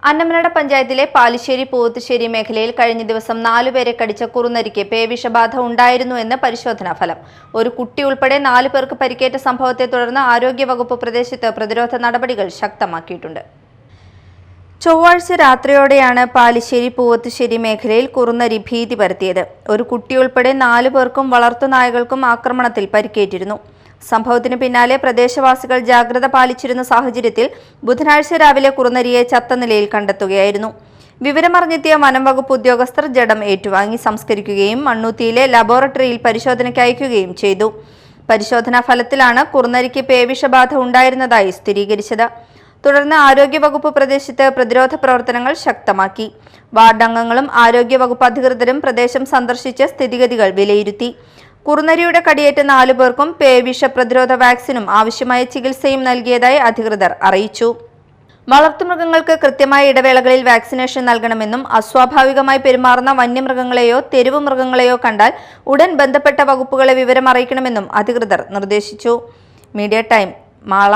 അന്നമനട പഞ്ചായത്തിലെ പാലിശ്ശേരി പൂവത്തുശ്ശേരി മേഖലയിൽ കഴിഞ്ഞ ദിവസം 4 പേരെ കടിച്ച കുറുനരിക്ക് പേവിഷബാധ ഉണ്ടായിരുന്നുവെന്ന് പരിശോധനാ ഫലം. ഒരു കുട്ടി ഉൾപ്പെടെ 4 പേർക്ക് പരിക്കേറ്റ സംഭവത്തെ തുടർന്ന് ആരോഗ്യവകുപ്പ് പ്രദേശത്ത് പ്രതിരോധ നടപടികൾ ശക്തമാക്കിയിട്ടുണ്ട്. ചൊവ്വാഴ്ച രാത്രിയോടെയാണ് പാലിശ്ശേരി പൂവത്തുശ്ശേരി മേഖലയിൽ കുറുനരി ഭീതി പരത്തിയത്. ഒരു കുട്ടിയുൾപ്പെടെ 4 പേർക്കും വളർത്തുനായകൾക്കും ആക്രമണത്തിൽ പരിക്കേറ്റിരുന്നു. സംഭവത്തിന് പിന്നാലെ പ്രദേശവാസികൾ ജാഗ്രത പാലിച്ചിരുന്ന സാഹചര്യത്തിൽ ബുധനാഴ്ച രാവിലെ കുറുനരിയെ ചത്ത നിലയിൽ കണ്ടെത്തുകയായിരുന്നു. വിവരമറിഞ്ഞെത്തിയ വനം വകുപ്പ് ഉദ്യോഗസ്ഥർ ജഡം ഏറ്റുവാങ്ങി സംസ്കരിക്കുകയും മണ്ണുത്തിയിലെ ലബോറട്ടറിയിൽ പരിശോധനയ്ക്ക് അയക്കുകയും ചെയ്തു. പരിശോധനാ ഫലത്തിലാണ് കുറുനരിക്ക് പേവിഷബാധ ഉണ്ടായിരുന്നതായി സ്ഥിരീകരിച്ചത്. തുടർന്ന് ആരോഗ്യവകുപ്പ് പ്രദേശത്ത് പ്രതിരോധ പ്രവർത്തനങ്ങൾ ശക്തമാക്കി. വാർഡ് അംഗങ്ങളും ആരോഗ്യവകുപ്പ് അധികൃതരും പ്രദേശം സന്ദർശിച്ച് സ്ഥിതിഗതികൾ വിലയിരുത്തി. കുറുനരിയുടെ കടിയേറ്റ 4 പേർക്കും പേവിഷ പ്രതിരോധ വാക്സിനും ആവശ്യമായ ചികിത്സയും നൽകിയതായി അധികൃതർ അറിയിച്ചു. വളർത്തുമൃഗങ്ങൾക്ക് കൃത്യമായ ഇടവേളകളിൽ വാക്സിനേഷൻ നൽകണമെന്നും അസ്വാഭാവികമായി പെരുമാറുന്ന വന്യമൃഗങ്ങളെയോ തെരുവ് മൃഗങ്ങളെയോ കണ്ടാൽ ഉടൻ ബന്ധപ്പെട്ട വകുപ്പുകളെ വിവരം അറിയിക്കണമെന്നും അധികൃതർ നിർദ്ദേശിച്ചു. Media time, Mala.